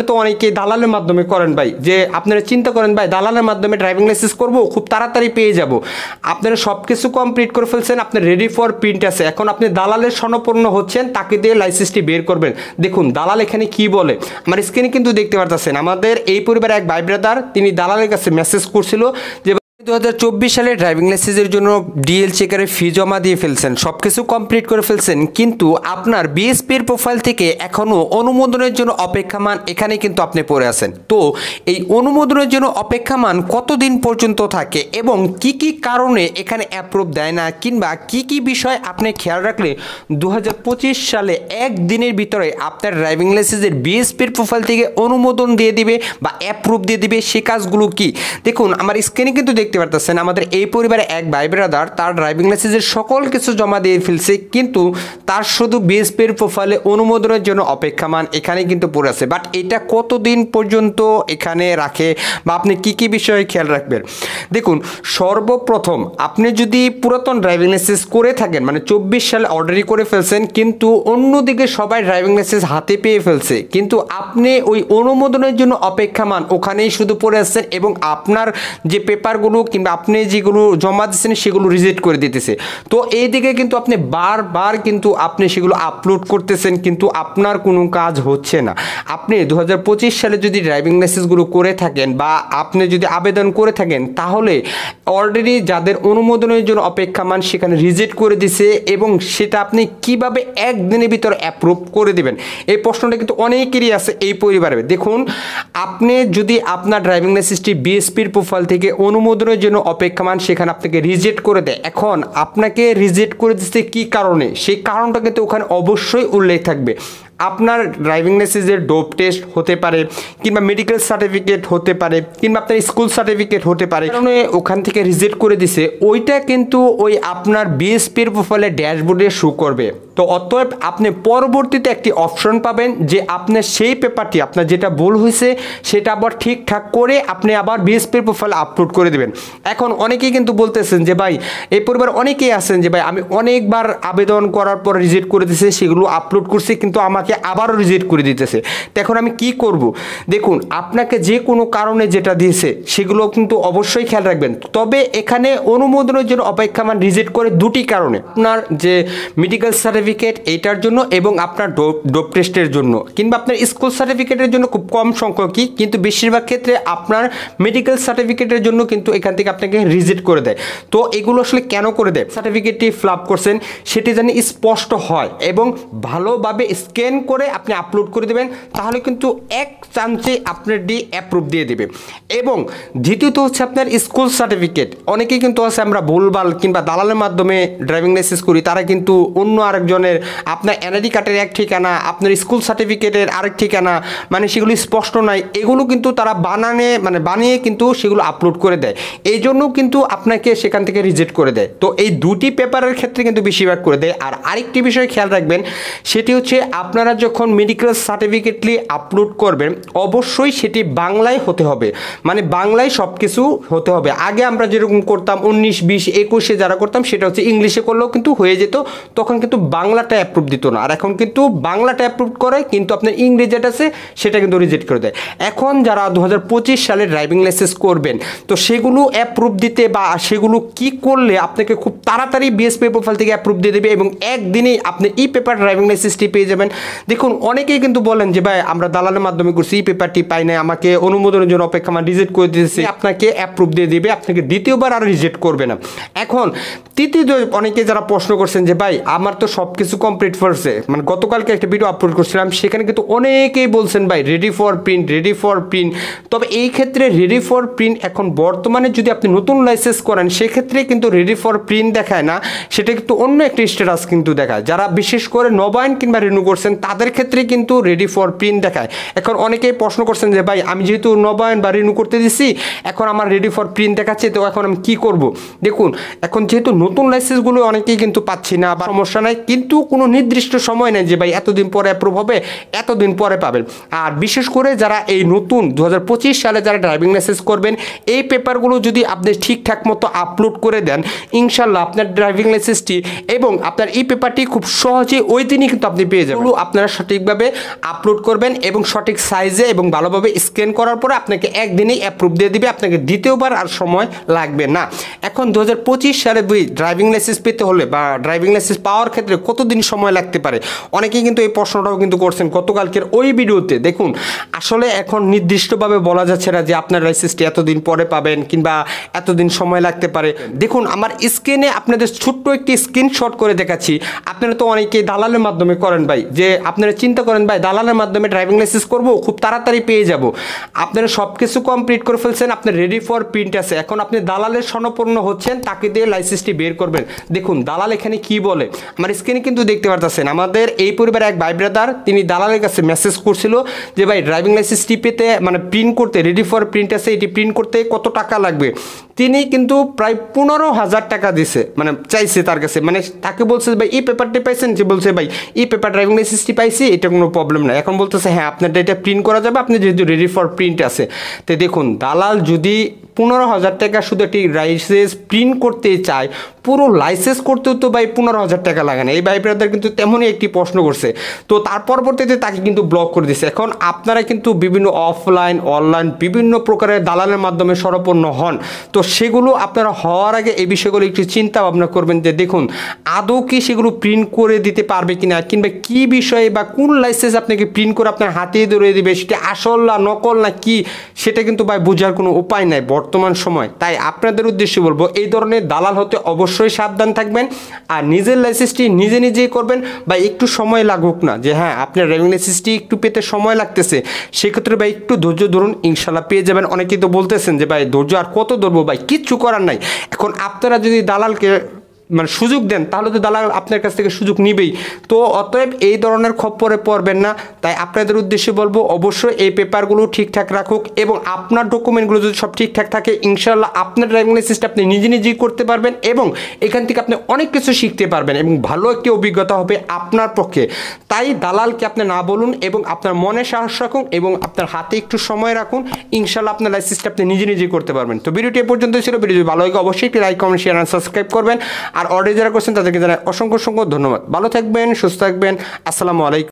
তো অনেকেই দালালের মাধ্যমে করেন ভাই, যে আপনারা চিন্তা করেন ভাই দালালের মাধ্যমে ড্রাইভিং লাইসেন্স করব, খুব তাড়াতাড়ি পেয়ে যাব। আপনারা সব কিছু কমপ্লিট করে ফেলছেন, আপনার রেডি ফর প্রিন্ট আছে, এখন আপনি দালালের শরণাপন্ন হচ্ছেন, তাকে দিয়ে লাইসেন্সটি বের করবেন। দেখুন দালাল এখানে কি বলে, আমার স্ক্রিনে কিন্তু দেখতে পারতেছেন, আমাদের এই পরিবারের এক ভাই ব্রাদার তিনি দালালের কাছে মেসেজ করছিল যে 2024 সালে ড্রাইভিং লাইসেন্সের জন্য ডিএল চেকারের ফি জমা দিয়ে ফেলছেন, সব কিছু কমপ্লিট করে ফেলছেন, কিন্তু আপনার বিএসপির প্রোফাইল থেকে এখনও অনুমোদনের জন্য অপেক্ষামান এখানে কিন্তু আপনি পড়ে আছেন। তো এই অনুমোদনের জন্য অপেক্ষামান কতদিন পর্যন্ত থাকে এবং কি কি কারণে এখানে অ্যাপ্রুভ দেয় না, কিংবা কি কি বিষয় আপনি খেয়াল রাখলে 2025 সালে একদিনের ভিতরে আপনার ড্রাইভিং লাইসেন্সের বিএসপির প্রোফাইল থেকে অনুমোদন দিয়ে দিবে বা অ্যাপ্রুভ দিয়ে দিবে, সে কাজগুলো কি দেখুন আমার স্ক্রিনে কিন্তু দেখতে পারতেছেন, আমাদের এই পরিবারে এক ভাই ব্রাদার তার ড্রাইভিং লাইসেন্সের সকল কিছু জমা দিয়ে ফেলছে, কিন্তু তার শুধু বিএসপির প্রোফাইলে অনুমোদনের জন্য অপেক্ষামান এখানে কিন্তু পড়ে আছে। বাট এটা কতদিন পর্যন্ত এখানে রাখে বা আপনি কি কি বিষয়ে খেয়াল রাখবেন? দেখুন সর্বপ্রথম আপনি যদি পুরাতন ড্রাইভিং লাইসেন্স করে থাকেন, মানে 24 সালে অর্ডারই করে ফেলছেন, কিন্তু অন্যদিকে সবাই ড্রাইভিং লাইসেন্স হাতে পেয়ে ফেলছে, কিন্তু আপনি ওই অনুমোদনের জন্য অপেক্ষামান ওখানেই শুধু পড়ে আসছেন এবং আপনার যে পেপারগুলো কিংবা আপনি যেগুলো জমা দিচ্ছেন সেগুলো রিজেক্ট করে দিতেছে। তো এই দিকে কিন্তু আপনি বারবার কিন্তু আপনি সেগুলো আপলোড করতেছেন, কিন্তু আপনার কোনো কাজ হচ্ছে না। আপনি 2025 সালে যদি ড্রাইভিং লাইসেন্সগুলো করে থাকেন বা আপনি যদি আবেদন করে থাকেন, তাহলে অলরেডি যাদের অনুমোদনের জন্য অপেক্ষামান সেখানে রিজেক্ট করে দিছে, এবং সেটা আপনি কিভাবে একদিনের ভিতরে অ্যাপ্রুভ করে দিবেন, এই প্রশ্নটা কিন্তু অনেকেরই আছে এই পরিবারে। দেখুন আপনি যদি আপনার ড্রাইভিং লাইসেন্সটি বিএসপির প্রোফাইল থেকে অনুমোদনের জন্য অপেক্ষামান সেখানে আপনাকে রিজেক্ট করে দেয়, এখন আপনাকে রিজেক্ট করে দিচ্ছে কি কারণে, সেই কারণটা কিন্তু ওখানে অবশ্যই উল্লেখ থাকবে। আপনার ড্রাইভিং লাইসেন্সের ডোপ টেস্ট হতে পারে, কিংবা মেডিকেল সার্টিফিকেট হতে পারে, কিংবা আপনার স্কুল সার্টিফিকেট হতে পারে, কারণে ওখান থেকে রিজেক্ট করে দিছে, ওইটা কিন্তু ওই আপনার বিএসপির প্রোফাইলে ড্যাশবোর্ডে শো করবে। তো অতএব আপনি পরবর্তীতে একটি অপশন পাবেন যে আপনার সেই পেপারটি আপনার যেটা ভুল হয়েছে সেটা আবার ঠিকঠাক করে আপনি আবার বিএসপির প্রোফাইলে আপলোড করে দেবেন। এখন অনেকেই কিন্তু বলতেছেন যে ভাই এই পরিবার অনেকেই আছেন যে ভাই আমি অনেকবার আবেদন করার পর রিজেক্ট করে দিতেছে, সেগুলো আপলোড করছি কিন্তু আমাকে আবারও রিজেক্ট করে দিতেছে, তো এখন আমি কি করব? দেখুন আপনাকে যে কোনো কারণে যেটা দিয়েছে সেগুলো কিন্তু অবশ্যই খেয়াল রাখবেন। তবে এখানে অনুমোদনের জন্য অপেক্ষামান রিজেক্ট করে দুটি কারণে, আপনার যে মেডিকেল সার্টিফিকেট এইটার জন্য এবং আপনার ডোপ টেস্টের জন্য, কিংবা আপনার স্কুল সার্টিফিকেটের জন্য খুব কম সংখ্যকই, কিন্তু বেশিরভাগ ক্ষেত্রে আপনার মেডিকেল সার্টিফিকেটের জন্য কিন্তু এখান থেকে আপনাকে রিজেক্ট করে দেয়। তো এগুলো আসলে কেন করে দেয়? সার্টিফিকেটটি ফিল আপ করছেন সেটি জানি স্পষ্ট হয় এবং ভালোভাবে স্ক্যান করে আপনি আপলোড করে দেবেন, তাহলে কিন্তু এক চান্সে আপনার অ্যাপ্রুভ দিয়ে দেবে। এবং দ্বিতীয়ত হচ্ছে আপনার স্কুল সার্টিফিকেট, অনেকেই কিন্তু আছে আমরা ভুলভাল কিংবা দালালের মাধ্যমে ড্রাইভিং লাইসেন্স করি, তারা কিন্তু অন্য আরেকজনের আপনার এনআইডি কার্ডের এক ঠিকানা, আপনার স্কুল সার্টিফিকেটের আরেক ঠিকানা, মানে সেগুলি স্পষ্ট নাই, এগুলো কিন্তু তারা বানিয়ে কিন্তু সেগুলো আপলোড করে দেয়, এই জন্য কিন্তু আপনাকে সেখান থেকে রিজেক্ট করে দেয়। তো এই দুটি পেপারের ক্ষেত্রে কিন্তু বেশিরভাগ করে দেয়। আর আরেকটি বিষয় খেয়াল রাখবেন, সেটি হচ্ছে আপনারা যখন মেডিকেল সার্টিফিকেটলি আপলোড করবেন অবশ্যই সেটি বাংলায় হতে হবে, মানে বাংলায় সব কিছু হতে হবে। আগে আমরা যেরকম করতাম 19, 20, 21 যারা করতাম সেটা হচ্ছে ইংলিশে করলেও কিন্তু হয়ে যেত, তখন কিন্তু বাংলাটা অ্যাপ্রুভ দিত না। আর এখন কিন্তু বাংলাটা অ্যাপ্রুভ করে, কিন্তু আপনার ইংরেজি যেটা আছে সেটা কিন্তু রিজেক্ট করে দেয়। এখন যারা 2025 সালে ড্রাইভিং লাইসেন্স করবেন, তো সেগুলো অ্যাপ্রুভ দিতে বা সেগুলো কি করলে আপনাকে খুব তাড়াতাড়ি বিএসপি প্রোফাইল থেকে অ্যাপ্রুভ দিয়ে দেবে এবং একদিনেই আপনি ই পেপার ড্রাইভিং লাইসেন্সটি পেয়ে যাবেন। দেখুন অনেকেই কিন্তু বলেন যে ভাই আমরা দালালের মাধ্যমে করছি, ই পেপারটি পাই না, আমাকে অনুমোদনের জন্য অপেক্ষা রিজেক্ট করে দিয়েছে, আপনাকে অ্যাপ্রুভ দিয়ে দিবে, আপনাকে দ্বিতীয়বার আর রিজেক্ট করবে না। এখন তৃতীয় অনেকে যারা প্রশ্ন করছেন যে ভাই আমার তো সব কিছু কমপ্লিট করছে, মানে গতকালকে একটা ভিডিও আপলোড করছিলাম সেখানে কিন্তু অনেকেই বলছেন ভাই ready for print, ready for print. তবে এই ক্ষেত্রে রেডি ফর প্রিন্ট এখন বর্তমানে যদি আপনি নতুন লাইসেন্স করেন সেক্ষেত্রে কিন্তু রেডি ফর প্রিন্ট দেখায় না, সেটা কিন্তু অন্য একটা স্ট্যাটাস কিন্তু দেখায়। যারা বিশেষ করে নবায়ন কিংবা রিনিউ করছেন তাদের ক্ষেত্রে কিন্তু রেডি ফর প্রিন্ট দেখায়। এখন অনেকেই প্রশ্ন করছেন যে ভাই আমি যেহেতু নবায়ন বা রিনিউ করতে দিচ্ছি এখন আমার রেডি ফর প্রিন্ট দেখাচ্ছে, তো এখন আমি কি করব? দেখুন এখন যেহেতু নতুন লাইসেন্সগুলো অনেকেই কিন্তু পাচ্ছি না বা সমস্যা নাই, কিন্তু কিন্তু কোনো নির্দিষ্ট সময় নেই যে ভাই এতদিন পরে অ্যাপ্রুভ হবে, এতদিন পরে পাবেন। আর বিশেষ করে যারা এই নতুন 2025 সালে যারা ড্রাইভিং লাইসেন্স করবেন, এই পেপারগুলো যদি আপনি ঠিকঠাক মতো আপলোড করে দেন, ইনশাল্লাহ আপনার ড্রাইভিং লাইসেন্সটি এবং আপনার এই পেপারটি খুব সহজে ওই দিনই কিন্তু আপনি পেয়ে যাবেন। আপনারা সঠিকভাবে আপলোড করবেন এবং সঠিক সাইজে এবং ভালোভাবে স্ক্যান করার পরে আপনাকে একদিনেই অ্যাপ্রুভ দিয়ে দিবে, আপনাকে দ্বিতীয়বার আর সময় লাগবে না। এখন 2025 সালে ড্রাইভিং লাইসেন্স পেতে হলে বা ড্রাইভিং লাইসেন্স পাওয়ার ক্ষেত্রে কতদিন সময় লাগতে পারে, অনেকেই কিন্তু এই প্রশ্নটাও কিন্তু করছেন গতকালকের ওই ভিডিওতে। দেখুন, আসলে এখন নির্দিষ্টভাবে বলা যাচ্ছে না যে আপনার লাইসেন্সটি এতদিন পরে পাবেন কিংবা এতদিন সময় লাগতে পারে। দেখুন, আমার স্ক্রিনে আপনাদের ছোট্ট একটি স্ক্রিনশট করে দেখাচ্ছি। আপনারা তো অনেকেই দালালের মাধ্যমে করেন ভাই, যে আপনারা চিন্তা করেন ভাই দালালের মাধ্যমে ড্রাইভিং লাইসেন্স করব, খুব তাড়াতাড়ি পেয়ে যাব। আপনারা সব কিছু কমপ্লিট করে ফেলছেন, আপনার রেডি ফর প্রিন্ট আছে, এখন আপনি দালালের শরণাপন্ন হচ্ছেন, তাকে দিয়ে লাইসেন্সটি বের করবেন। দেখুন দালাল এখানে কি বলে, আমার স্ক্রিনে কিন্তু দেখতে পারতেছেন। আমাদের এই পরিবারে এক ভাই ব্রাদার, তিনি দালালের কাছে মেসেজ করছিল যে ভাই ড্রাইভিং লাইসেন্সটি পেতে মানে প্রিন্ট করতে, রেডি ফর প্রিন্ট আছে, এটি প্রিন্ট করতে কত টাকা লাগবে। তিনি কিন্তু প্রায় 15,000 টাকা দিছে, মানে চাইছে তার কাছে, মানে তাকে বলছে ভাই এই পেপারটি পাইছেন, যে বলছে ভাই এই পেপার ড্রাইভিং লাইসেন্সটি পাইছি, এটা কোনো প্রবলেম না। এখন বলতেছে হ্যাঁ আপনার এটা প্রিন্ট করা যাবে, আপনি যেহেতু রেডি ফর প্রিন্ট আছে। তো দেখুন, দালাল যদি 15,000 টাকা শুধু একটি লাইসেন্স প্রিন্ট করতে চায়, পুরো লাইসেন্স করতেও তো ভাই 15,000 টাকা লাগে না। এই ভাই ব্রাদার কিন্তু তেমনই একটি প্রশ্ন করছে, তো তার পরবর্তীতে তাকে কিন্তু ব্লক করে দিচ্ছে। এখন আপনারা কিন্তু বিভিন্ন অফলাইন অনলাইন বিভিন্ন প্রকারের দালালের মাধ্যমে শরণাপন্ন হন, তো সেগুলো আপনারা হওয়ার আগে এই বিষয়গুলো একটু চিন্তা ভাবনা করবেন যে দেখুন আদৌ কি সেগুলো প্রিন্ট করে দিতে পারবে কিনা, কিংবা কি বিষয়ে বা কোন লাইসেন্স আপনাকে প্রিন্ট করে আপনার হাতে ধরে দিবে, সেটা আসল না নকল না কি, সেটা কিন্তু ভাই বোঝার কোনো উপায় নাই বর্তমান সময়। তাই আপনাদের উদ্দেশ্যে বলবো এই ধরনের দালাল হতে অবশ্যই সাবধান থাকবেন, আর নিজের লাইসেন্সটি নিজে নিজেই করবেন। বা একটু সময় লাগুক না, যে হ্যাঁ আপনার ড্রাইভিং লাইসেন্সটি একটু পেতে সময় লাগতেছে, সেক্ষেত্রে ভাই একটু ধৈর্য ধরুন, ইনশাল্লাহ পেয়ে যাবেন। অনেকেই তো বলতেছেন যে ভাই ধৈর্য আর কত ধরবো, ভাই কিচ্ছু করার নাই। এখন আপনারা যদি দালালকে মানে সুযোগ দেন, তাহলে তো দালাল আপনার কাছ থেকে সুযোগ নিবেই। তো অতএব এই ধরনের খপ্পরে পড়বেন না। তাই আপনাদের উদ্দেশ্যে বলবো অবশ্যই এই পেপারগুলো ঠিকঠাক রাখুক, এবং আপনার ডকুমেন্টগুলো যদি সব ঠিকঠাক থাকে, ইনশাল্লাহ আপনার ড্রাইভিং লাইসেন্সটা আপনি নিজে নিজেই করতে পারবেন, এবং এখান থেকে আপনি অনেক কিছু শিখতে পারবেন এবং ভালো একটি অভিজ্ঞতা হবে আপনার পক্ষে। তাই দালালকে আপনি না বলুন, এবং আপনার মনে সাহস রাখুন এবং আপনার হাতে একটু সময় রাখুন, ইনশাল্লাহ আপনার লাইসেন্সটা আপনি নিজে নিজেই করতে পারবেন। তো ভিডিওটি এ পর্যন্ত ছিল। ভিডিও যদি ভালো লাগে অবশ্যই একটি লাইক কমেন্ট শেয়ার আর সাবস্ক্রাইব করবেন। আর অলরেডি যারা করছেন তাদেরকে জানাই অসংখ্য অসংখ্য ধন্যবাদ। ভালো থাকবেন, সুস্থ থাকবেন। আসসালামু আলাইকুম।